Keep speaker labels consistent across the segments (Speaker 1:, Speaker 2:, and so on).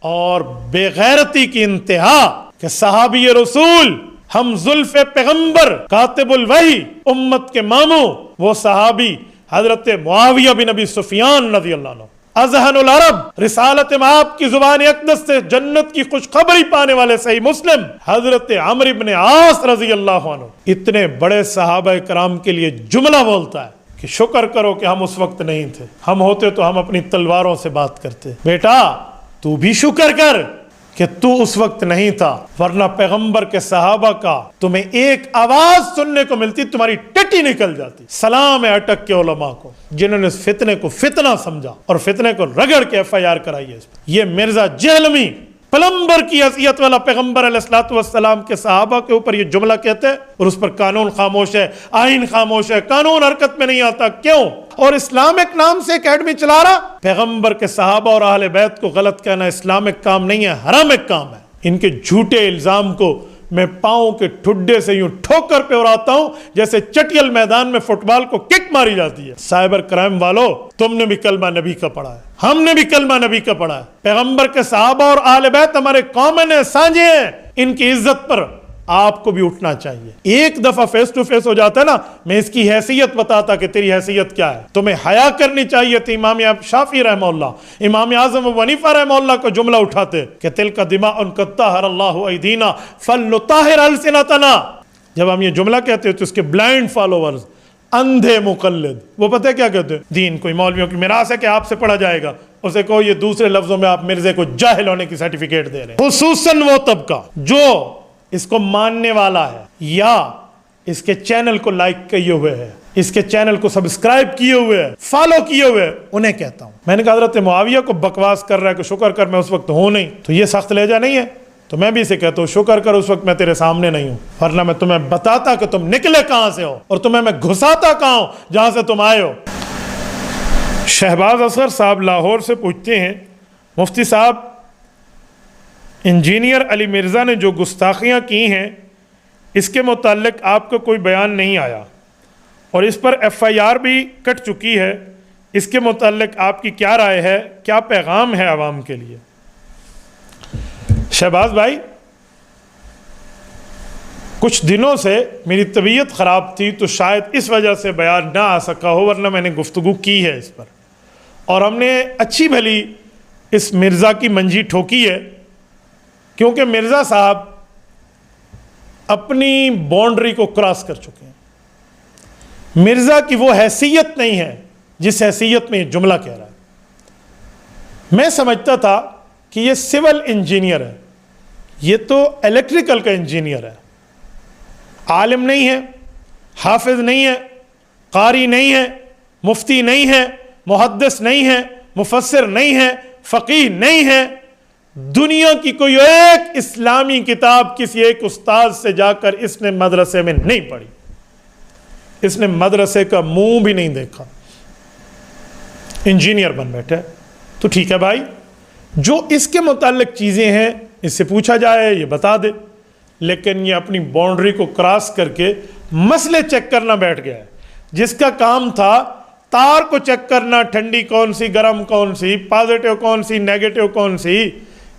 Speaker 1: اور بے غیرتی کی انتہا کہ صحابی رسول، ہم زلف پیغمبر، کاتب الوحی، امت کے ماموں، وہ صحابی حضرت معاویہ بن ابی سفیان رضی اللہ عنہ، اذہن العرب، رسالت آپ کی زبان اقدس سے جنت کی خوشخبری پانے والے صحیح مسلم حضرت عمرو بن عاص رضی اللہ عنہ، اتنے بڑے صحابہ کرام کے لیے جملہ بولتا ہے کہ شکر کرو کہ ہم اس وقت نہیں تھے، ہم ہوتے تو ہم اپنی تلواروں سے بات کرتے۔ بیٹا تو بھی شکر کر کہ تو اس وقت نہیں تھا، ورنہ پیغمبر کے صحابہ کا تمہیں ایک آواز سننے کو ملتی، تمہاری ٹٹی نکل جاتی۔ سلام ہے اٹک کے علماء کو جنہوں نے اس فتنے کو فتنہ سمجھا اور فتنے کو رگڑ کے FIR کرائی ہے۔ یہ مرزا جہلمی پلمبر کی حیثیت والا پیغمبر علیہ الصلوۃ والسلام کے صحابہ کے اوپر یہ جملہ کہتے ہیں اور اس پر قانون خاموش ہے، آئین خاموش ہے، قانون حرکت میں نہیں آتا۔ کیوں؟ اور اسلامک نام سے اکیڈمی چلا رہا۔ پیغمبر کے صحابہ اور اہل بیت کو غلط کہنا اسلامک کام نہیں ہے، حرامک کام ہے۔ ان کے جھوٹے الزام کو میں پاؤں کے ٹھڈے سے یوں ٹھوکر پہ اڑاتا ہوں جیسے چٹیل میدان میں فٹ بال کو کک ماری جاتی ہے۔ سائبر کرائم والو، تم نے بھی کلمہ نبی کا پڑھا ہے، ہم نے بھی کلمہ نبی کا پڑھا ہے۔ پیغمبر کے صحابہ اور اہل بیت ہمارے کامن ہیں، سانجے ہیں، ان کی عزت پر آپ کو بھی اٹھنا چاہیے۔ ایک دفعہ فیس ٹو فیس ہو جاتا ہے نا، میں اس کی حیثیت بتاتا کہ تیری حیثیت کیا ہے۔ تمہیں حیا کرنی چاہیے تھی۔ امام شافعی رحمہ اللہ، امام اعظم ابو حنیفہ رحمہ اللہ کو جملہ اٹھاتے کہ تلک دماء قد طہر اللہ ایدینا فلنطہر السنتنا۔ جب ہم یہ جملہ کہتے ہیں تو اس کے بلائنڈ فالوورز، اندھے مقلد، وہ پتہ کیا کہتے ہیں؟ دین کوئی مولویوں کی میراث ہے کہ آپ سے پڑھا جائے گا، اسے کہو یہ دوسرے لفظوں میں آپ مرزے کو جاہل ہونے کی سرٹیفکیٹ دے رہے ہیں۔ خصوصاً وہ طبقہ جو اس کو ماننے والا ہے یا اس کے چینل کو لائک کیے ہوئے ہے، اس کے چینل کو سبسکرائب کیے ہوئے ہے، فالو کیے ہوئے، انہیں کہتا ہوں۔ میں نے کہا حضرت معاویہ کو بکواس کر رہا ہے کہ شکر کر میں اس وقت ہوں نہیں، تو یہ سخت لہجہ نہیں ہے؟ تو میں بھی اسے کہتا ہوں شکر کر اس وقت میں تیرے سامنے نہیں ہوں، ورنہ میں تمہیں بتاتا کہ تم نکلے کہاں سے ہو اور تمہیں میں گھساتا کہاں ہوں جہاں سے تم آئے ہو۔ شہباز اصغر صاحب لاہور سے پوچھتے ہیں، مفتی صاحب انجینئر علی مرزا نے جو گستاخیاں کی ہیں اس کے متعلق آپ کا کوئی بیان نہیں آیا اور اس پر FIR بھی کٹ چکی ہے، اس کے متعلق آپ کی کیا رائے ہے، کیا پیغام ہے عوام کے لیے؟ شہباز بھائی، کچھ دنوں سے میری طبیعت خراب تھی تو شاید اس وجہ سے بیان نہ آ سکا ہو، ورنہ میں نے گفتگو کی ہے اس پر، اور ہم نے اچھی بھلی اس مرزا کی منجی ٹھوکی ہے، کیونکہ مرزا صاحب اپنی باؤنڈری کو کراس کر چکے ہیں۔ مرزا کی وہ حیثیت نہیں ہے جس حیثیت میں یہ جملہ کہہ رہا ہے۔ میں سمجھتا تھا کہ یہ سول انجینئر ہے، یہ تو الیکٹریکل کا انجینئر ہے، عالم نہیں ہے، حافظ نہیں ہے، قاری نہیں ہے، مفتی نہیں ہے، محدث نہیں ہے، مفسر نہیں ہے، فقیہ نہیں ہے۔ دنیا کی کوئی ایک اسلامی کتاب کسی ایک استاد سے جا کر اس نے مدرسے میں نہیں پڑھی، اس نے مدرسے کا منہ بھی نہیں دیکھا، انجینئر بن بیٹھے۔ تو ٹھیک ہے بھائی، جو اس کے متعلق چیزیں ہیں اس سے پوچھا جائے، یہ بتا دے، لیکن یہ اپنی باؤنڈری کو کراس کر کے مسئلے چیک کرنا بیٹھ گیا ہے۔ جس کا کام تھا تار کو چیک کرنا، ٹھنڈی کون سی، گرم کون سی، پازیٹیو کون سی، نیگیٹو کون سی،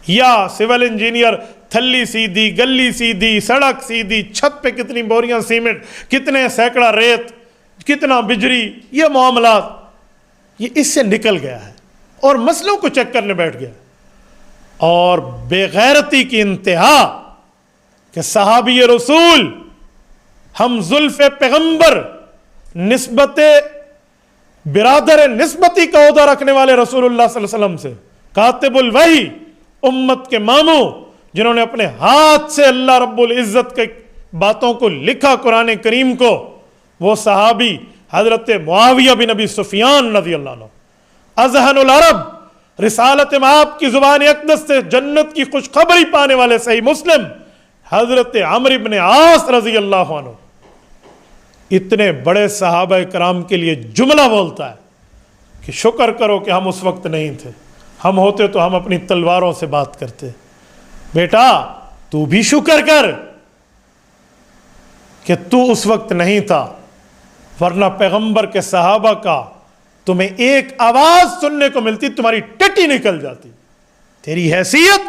Speaker 1: یا سول انجینئر تھلی سیدھی، گلی سیدھی، سڑک سیدھی، چھت پہ کتنی بوریاں سیمنٹ، کتنے سینکڑا ریت، کتنا بجری، یہ معاملات، یہ اس سے نکل گیا ہے اور مسئلوں کو چیک کرنے بیٹھ گیا۔ اور بے غیرتی کی انتہا کہ صحابی رسول، ہم زلف پیغمبر، نسبت برادر نسبتی کا عہدہ رکھنے والے رسول اللہ صلی اللہ علیہ وسلم سے، کاتب الوحی، امت کے ماموں، جنہوں نے اپنے ہاتھ سے اللہ رب العزت کے باتوں کو لکھا قرآن کریم کو، وہ صحابی حضرت معاویہ بن ابی سفیان رضی اللہ عنہ، اذہن العرب، رسالت آپ کی زبان اقدس سے جنت کی خوشخبری پانے والے صحیح مسلم حضرت عمرو بن عاص رضی اللہ عنہ، اتنے بڑے صحابہ کرام کے لیے جملہ بولتا ہے کہ شکر کرو کہ ہم اس وقت نہیں تھے، ہم ہوتے تو ہم اپنی تلواروں سے بات کرتے۔ بیٹا تو بھی شکر کر کہ تو اس وقت نہیں تھا، ورنہ پیغمبر کے صحابہ کا تمہیں ایک آواز سننے کو ملتی، تمہاری ٹٹی نکل جاتی۔ تیری حیثیت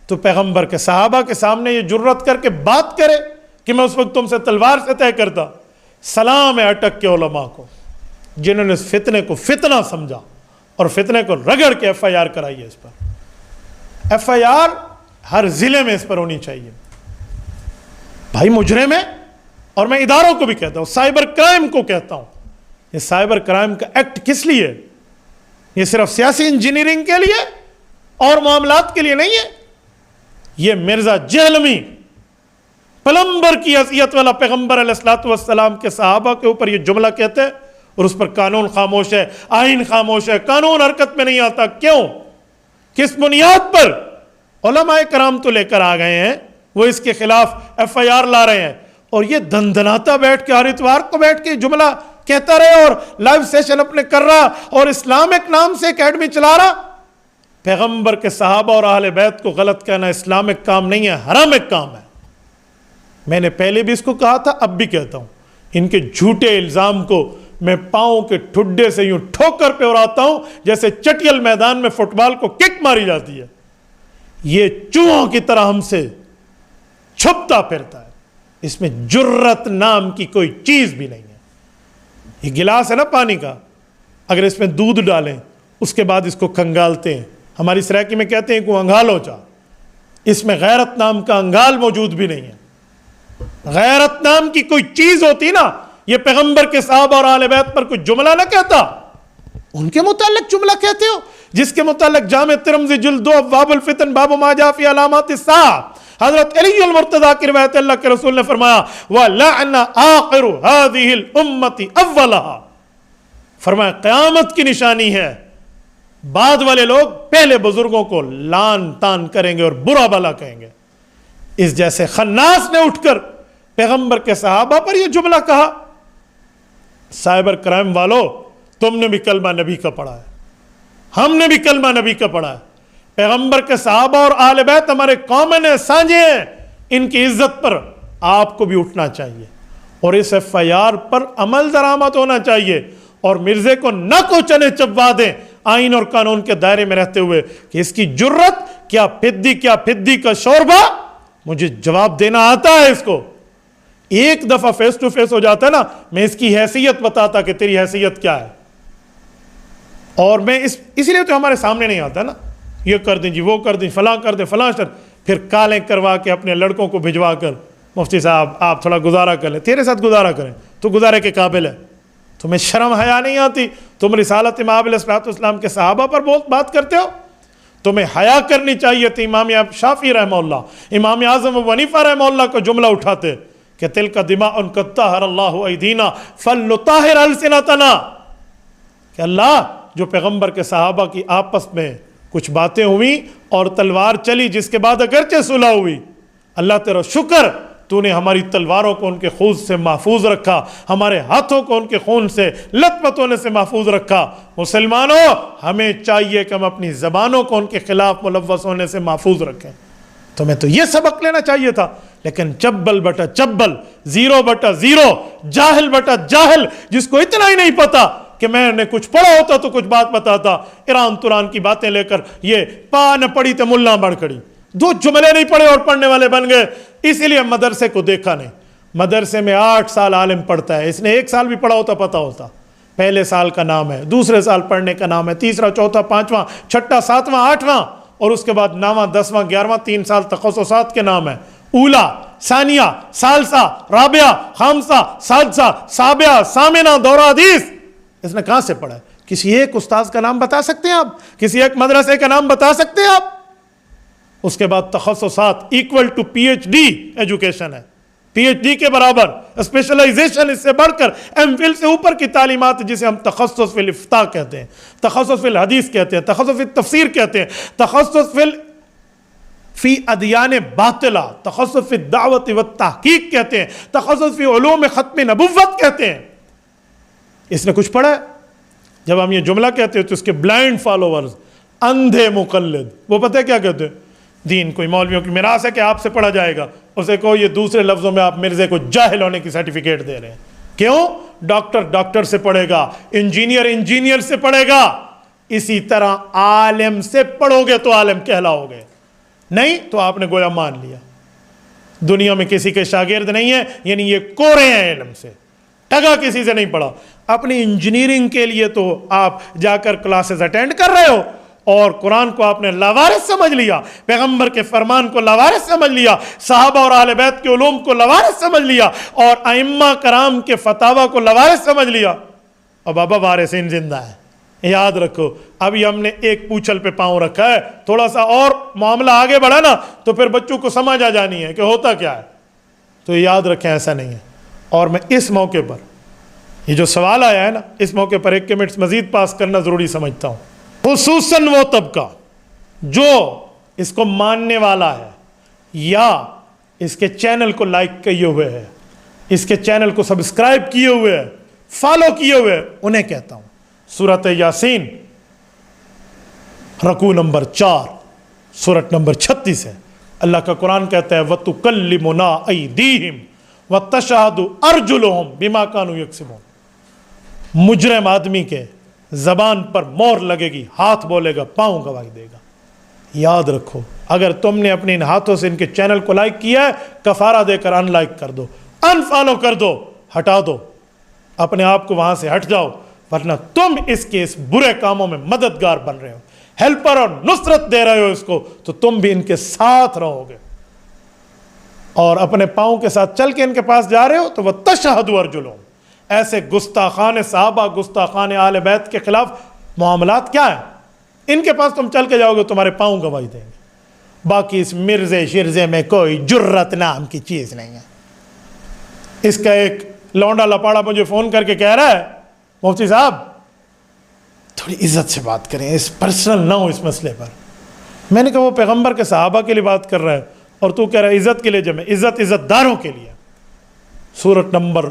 Speaker 1: تو پیغمبر کے صحابہ کے سامنے یہ جرت کر کے بات کرے کہ میں اس وقت تم سے تلوار سے طے کرتا. سلام ہے اٹک کے علماء کو جنہوں نے اس فتنے کو فتنہ سمجھا اور فتنے کو رگڑ کے ایف آئی آر کرائی ہے. اس پر ایف آئی آر ہر ضلع میں اس پر ہونی چاہیے. بھائی مجرم ہے. اور میں اداروں کو بھی کہتا ہوں, سائبر کرائم کو کہتا ہوں, یہ سائبر کرائم کا ایکٹ کس لیے؟ یہ صرف سیاسی انجینئرنگ کے لیے اور معاملات کے لیے نہیں ہے. یہ مرزا جہلمی پلمبر کی حیثیت والا پیغمبر علیہ الصلوۃ والسلام کے صحابہ کے اوپر یہ جملہ کہتے ہیں اور اس پر قانون خاموش ہے, آئین خاموش ہے, قانون حرکت میں نہیں آتا. کیوں؟ کس بنیاد پر؟ علماء کرام تو لے کر آ گئے ہیں, وہ اس کے خلاف ایف آئی آر لا رہے ہیں, اور یہ دندناتا بیٹھ کے ہر اتوار کو بیٹھ کے جملہ کہتا رہے اور لائیو سیشن اپنے کر رہا اور اسلامک نام سے اکیڈمی چلا رہا. پیغمبر کے صحابہ اور اہل بیت کو غلط کہنا اسلامک کام نہیں ہے, حرامک کام ہے. میں نے پہلے بھی اس کو کہا تھا, اب بھی کہتا ہوں, ان کے جھوٹے الزام کو میں پاؤں کے ٹھڈے سے یوں ٹھوکر پہ اڑاتا ہوں جیسے چٹیل میدان میں فٹ بال کو کک ماری جاتی ہے. یہ چوہوں کی طرح ہم سے چھپتا پھرتا ہے, اس میں جرت نام کی کوئی چیز بھی نہیں ہے. یہ گلاس ہے نا پانی کا, اگر اس میں دودھ ڈالیں اس کے بعد اس کو کھنگالتے ہیں, ہماری سرائکی میں کہتے ہیں کہ انگالو چا, اس میں غیرت نام کا انگال موجود بھی نہیں ہے. غیرت نام کی کوئی چیز ہوتی نا, یہ پیغمبر کے صحابہ اور اہل بیت پر کوئی جملہ نہ کہتا. ان کے متعلق جملہ کہتے ہو جس کے متعلق جامع ترمذی جلد 2 ابواب الفتن باب ما جاء فی علامات الساعہ, حضرت علی المرتضیٰ کی روایت, اللہ کے رسول نے فرمایا وَلَعْنَ آخِرُ هَذِهِ الْأُمَّةِ أَوَّلَهَا, فرمایا قیامت کی نشانی ہے بعد والے لوگ پہلے بزرگوں کو لان تان کریں گے اور برا بلا کہیں گے. اس جیسے خناس نے اٹھ کر پیغمبر کے صحابہ پر یہ جملہ کہا. سائبر کرائم والو, تم نے بھی کلمہ نبی کا پڑھا ہے, ہم نے بھی کلمہ نبی کا پڑھا ہے. پیغمبر کے صحابہ اور اہل بیت ہمارے کامن ہیں, سانجے ہیں, ان کی عزت پر آپ کو بھی اٹھنا چاہیے اور اس ایف آئی آر پر عمل درآمد ہونا چاہیے. اور مرزے کو نہ کو چنے چبوا دیں آئین اور قانون کے دائرے میں رہتے ہوئے کہ اس کی جرت کیا پھدی کا شوربہ, مجھے جواب دینا آتا ہے اس کو. ایک دفعہ فیس ٹو فیس ہو جاتا ہے نا, میں اس کی حیثیت بتاتا کہ تیری حیثیت کیا ہے. اور میں اسی لیے تو ہمارے سامنے نہیں آتا نا, یہ کر دیں جی, وہ کر دیں, فلاں کر دیں, فلاں شر, پھر کالیں کروا کے اپنے لڑکوں کو بھجوا کر مفتی صاحب آپ تھوڑا گزارا کر لیں. تیرے ساتھ گزارا کریں, تو گزارے کے قابل ہے. تمہیں شرم حیا نہیں آتی؟ تم رسالت امام علیہ السلام کے صحابہ پر بات کرتے ہو. تمہیں حیا کرنی چاہیے تھی. امام شافعی رحمہ اللہ, امام اعظم ابو حنیفہ رحمہ اللہ کو جملہ اٹھاتے کہ تلک دماء قد طہر اللہ ایدینا فلنطہر السنتنا, کہ اللہ جو پیغمبر کے صحابہ کی آپس میں کچھ باتیں ہوئیں اور تلوار چلی جس کے بعد اگرچہ صلح ہوئی, اللہ تیرا شکر تو نے ہماری تلواروں کو ان کے خون سے محفوظ رکھا, ہمارے ہاتھوں کو ان کے خون سے لت پت ہونے سے محفوظ رکھا. مسلمانوں ہمیں چاہیے کہ ہم اپنی زبانوں کو ان کے خلاف ملوث ہونے سے محفوظ رکھیں. تمہیں تو یہ سبق لینا چاہیے تھا, لیکن چبل بٹا چبل, 0/0, جاہل بٹا جاہل, جس کو اتنا ہی نہیں پتا کہ میں نے کچھ پڑھا ہوتا تو کچھ بات بتاتا, ایران تران کی باتیں لے کر یہ پا نہ پڑی تو ملا بڑھ کڑی, 2 جملے نہیں پڑھے اور پڑھنے والے بن گئے. اسی لیے مدرسے کو دیکھا نہیں. مدرسے میں 8 سال عالم پڑھتا ہے, اس نے 1 سال بھی پڑھا ہوتا پتا ہوتا. پہلے سال کا نام ہے, دوسرے سال پڑھنے کا نام ہے, تیسرا, چوتھا, 5واں, 6واں, 7واں, 8واں, اور اس کے بعد 9واں, 10واں, 11واں, 3 سال تخصصات کے نام ہے. اولا, ثانیہ, ثالثہ, رابعہ, خامسہ, سادسہ, سابعہ, ثامنہ, دورہ حدیث. اس نے کہاں سے پڑھا ہے؟ کسی ایک استاذ کا نام بتا سکتے ہیں آپ؟ کسی ایک مدرسے کا نام بتا سکتے ہیں آپ؟ اس کے بعد تخصصات equal to P H D education ہے, پی ایچ ڈی کے برابر اسپیشلائزیشن, اس سے بڑھ کر ایم فل سے اوپر کی تعلیمات, جسے ہم تخصص فی الافتاء کہتے ہیں, تخصص فی الحدیث کہتے ہیں, تخصص فی تفسیر کہتے ہیں, تخصص فی ادیان باطلہ, تخصص فی دعوت و تحقیق کہتے ہیں, تخصص فی علوم ختم نبوت کہتے ہیں. اس نے کچھ پڑھا ہے؟ جب ہم یہ جملہ کہتے ہیں تو اس کے بلائنڈ فالوورز, اندھے مقلد, وہ پتہ ہے کیا کہتے ہیں؟ دین کوئی مولویوں کی میراث ہے کہ آپ سے پڑھا جائے گا. اسے کہو یہ دوسرے لفظوں میں آپ مرزے کو جاہل ہونے کی سرٹیفکیٹ دے رہے ہیں. کیوں؟ ڈاکٹر سے پڑھے گا, انجینئر سے پڑھے گا, اسی طرح عالم سے پڑھو گے تو عالم کہلاؤ گے، نہیں تو آپ نے گویا مان لیا دنیا میں کسی کے شاگرد نہیں ہے، یعنی یہ کورے ہیں علم سے، ٹگا کسی سے نہیں پڑھا۔ اپنی انجینئرنگ کے لیے تو آپ جا کر کلاسز اٹینڈ کر رہے ہو، اور قرآن کو آپ نے لاوارث سمجھ لیا، پیغمبر کے فرمان کو لاوارث سمجھ لیا، صحابہ اور اہل بیت کے علوم کو لاوارث سمجھ لیا، اور ائمہ کرام کے فتاوی کو لاوارث سمجھ لیا، اور بابا وارثین زندہ ہے۔ یاد رکھو، ابھی ہم نے ایک پوچھل پہ پاؤں رکھا ہے، تھوڑا سا اور معاملہ آگے بڑھا نا تو پھر بچوں کو سمجھ آ جانی ہے کہ ہوتا کیا ہے۔ تو یاد رکھیں ایسا نہیں ہے۔ اور میں اس موقع پر یہ جو سوال آیا ہے نا، اس موقع پر 1 منٹ مزید پاس کرنا ضروری سمجھتا ہوں، خصوصاً وہ طبقہ جو اس کو ماننے والا ہے یا اس کے چینل کو لائک کیے ہوئے ہے، اس کے چینل کو سبسکرائب کیے ہوئے ہے، فالو کیے ہوئے، انہیں کہتا ہوں سورۃ یاسین رکوع نمبر 4 سورۃ نمبر 36 ہے۔ اللہ کا قرآن کہتا ہے وَتُكَلِّمُنَا أَيْدِيهِمْ وَتَشْهَدُ أَرْجُلُهُمْ بِمَا كَانُوا يَكْسِبُونَ۔ مجرم آدمی کے زبان پر مور لگے گی، ہاتھ بولے گا، پاؤں گواہی دے گا۔ یاد رکھو، اگر تم نے اپنے ان ہاتھوں سے ان کے چینل کو لائک کیا ہے، کفارہ دے کر ان لائک کر دو، ان فالو کر دو، ہٹا دو، اپنے آپ کو وہاں سے ہٹ جاؤ، ورنہ تم اس کے اس برے کاموں میں مددگار بن رہے ہو، ہیلپر اور نصرت دے رہے ہو اس کو، تو تم بھی ان کے ساتھ رہو گے۔ اور اپنے پاؤں کے ساتھ چل کے ان کے پاس جا رہے ہو تو وہ تشہدوا ارجلہم، ایسے گستاخان صحابہ، گستاخان اہل بیت کے خلاف معاملات کیا ہیں؟ ان کے پاس تم چل کے جاؤ گے، تمہارے پاؤں گواہی دیں گے۔ باقی اس مرزے شرزے میں کوئی جرت نام کی چیز نہیں ہے۔ اس کا ایک لونڈا لپاڑا مجھے فون کر کے کہہ رہا ہے مفتی صاحب تھوڑی عزت سے بات کریں، اس پرسنل نہ ہو اس مسئلے پر۔ میں نے کہا وہ پیغمبر کے صحابہ کے لیے بات کر رہا ہے اور تو کہہ رہا ہے عزت کے لیے، جب میں عزت داروں کے لیے۔ سورۃ نمبر